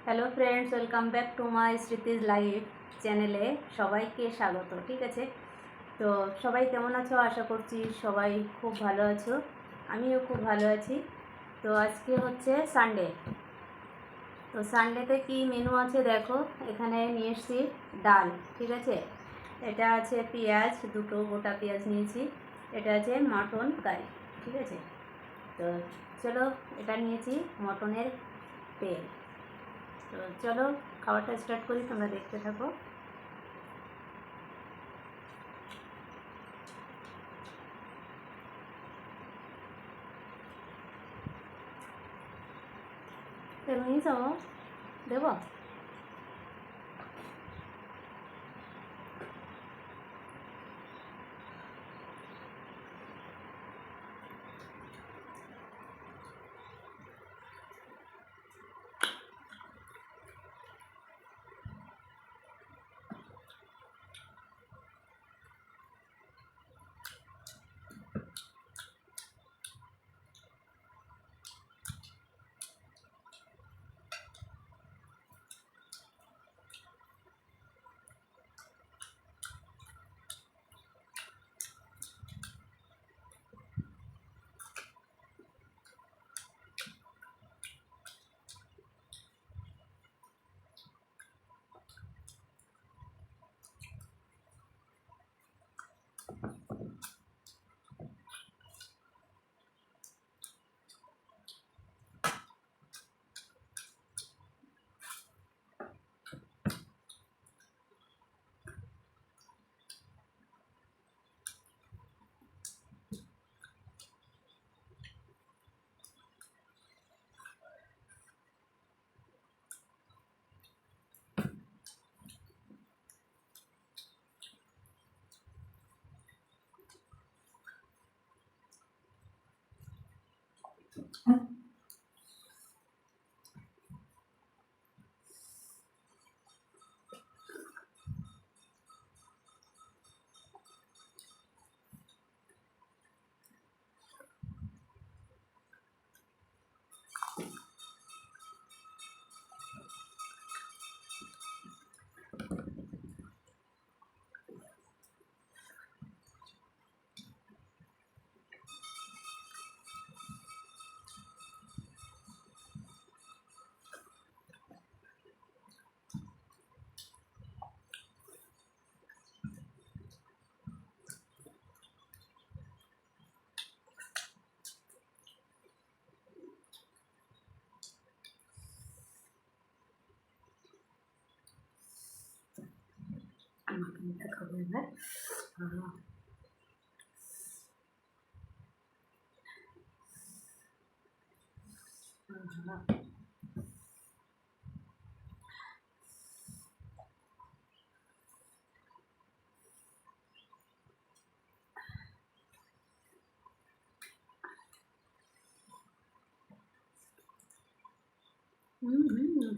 Hello friends, welcome back to my Smriti's life চ্যানেলে সবাইকে স্বাগত। ঠিক আছে, তো সবাই কেমন আছো? আশা করছি সবাই খুব ভালো আছো, আমিও খুব ভালো আছি। তো আজকে হচ্ছে সানডে। তো সানডেতে কি মেনু আছে দেখো, এখানে নিয়ে এসেছি ডাল। ঠিক আছে, এটা আছে পেঁয়াজ, দুটো গোটা পেঁয়াজ নিয়েছি। এটা আছে মটন কারি। ঠিক আছে, তো চলো, এটা নিয়েছি মটনের তেল। তো চলো খাবারটা স্টার্ট করি, তোমরা দেখতে থাকো। তেল নিয়েছ? দেবো? মাটনটা খাবো এবার।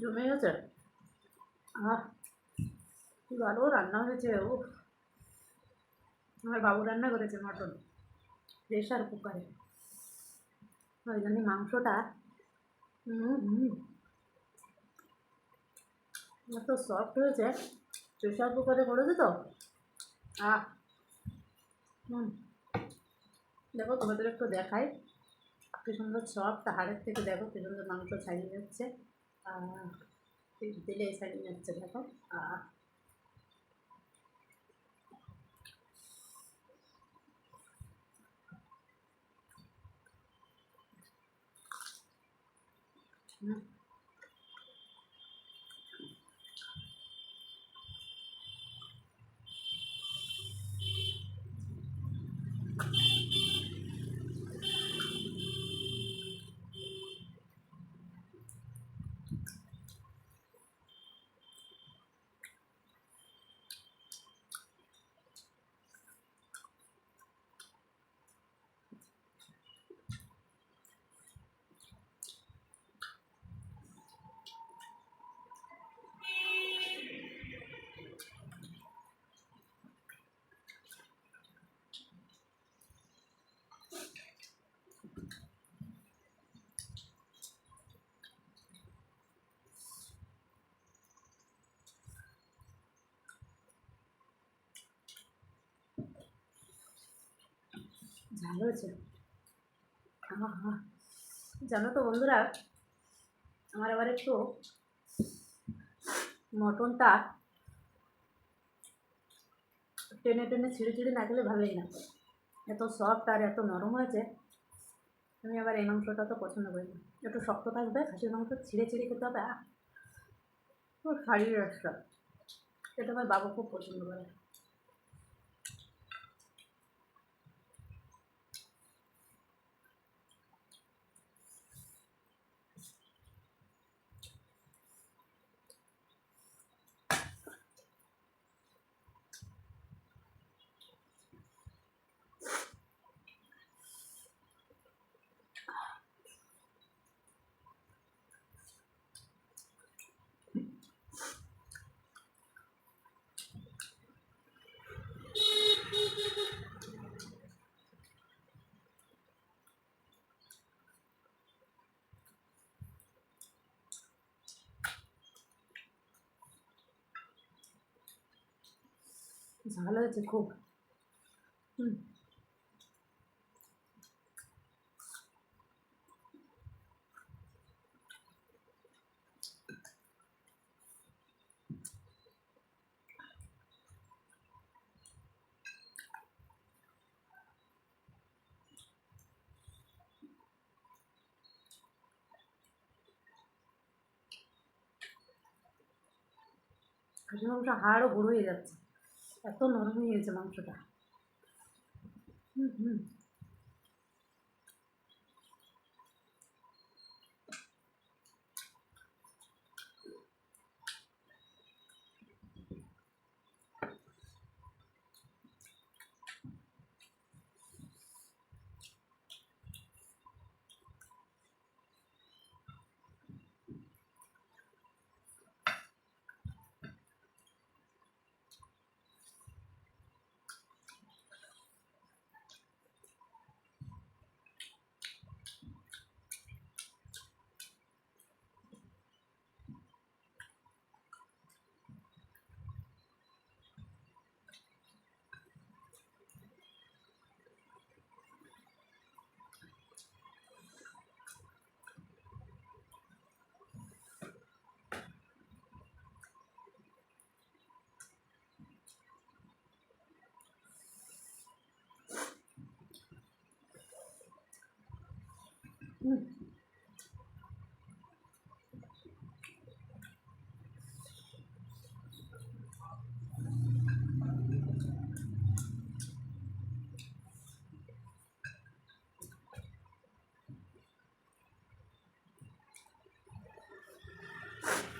জমে গেছে। আহ, কি ভালো রান্না হয়েছে। ও, আমার বাবু রান্না করেছে মটন প্রেশার কুকারে। ওই জন্য মাংসটা এত সফট হয়েছে, প্রেশার কুকারে করেছে তো। আহ, হুম, দেখো তোমাদের একটু দেখাই কি সুন্দর সফট, হাড়ের থেকে দেখো কি সুন্দর মাংস ছাড়িয়ে যাচ্ছে। দিলে ছাড়িয়ে যাচ্ছে দেখো। আহ, হুম। ভালো হয়েছে। জানো তো বন্ধুরা, আমার আবার একটু মটনটা টেনে টেনে ছিঁড়ে ছিঁড়ে না গেলে ভালো লাগে না। এত সফট আর এত নরম হয়েছে, আমি আবার এই মাংসটা তো পছন্দ করি না। একটু শক্ত থাকবে, খাসির মাংস ছিঁড়ে ছিঁড়ে খেতে হবে। হাড়ির একটা, এটা আমার বাবা খুব পছন্দ করে। ঝাল হয়েছে খুব। খাসির মাংস হাড়ও গুঁড়ো হয়ে যাচ্ছে, এত নরম হয়ে গেছে মাংসটা। হুম।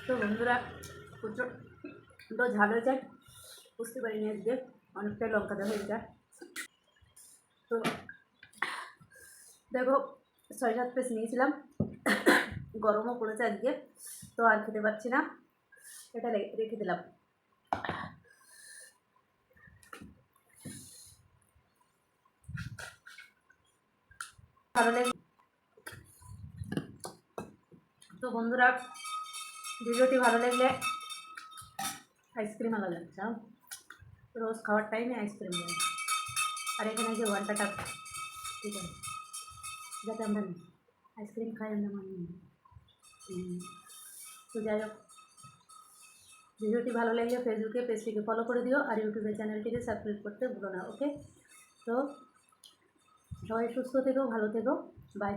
তো বন্ধুরা, প্রচণ্ড ঝাল হয়ে যায়, বুঝতে পারিনি আজকে অনেকটাই লঙ্কা দেওয়া হয়ে যায়। তো দেখো 6-7 পিস নিয়েছিলাম, গরমও পড়েছে আজকে, তো আর খেতে পারছি না, এটা রেখে দিলাম। ভালো লাগে। তো বন্ধুরা, ভিডিওটি ভালো লাগলে আইসক্রিম আলা লাগছে, রোজ খাওয়ার টাইমে আইসক্রিম লাগে। আর এখানে যে ঘন্টাটা, ঠিক আছে, যাতে আমরা আইসক্রিম খাই, আমরা মানি। তো যাই হোক, ভিডিওটি ভালো লাগলে ফেসবুকে পেজটিকে ফলো করে দিও, আর ইউটিউবের চ্যানেলটিকে সাবস্ক্রাইব করতে ভুলো না। ওকে, তো সবাই সুস্থ থেকো, ভালো থেকো, বাই।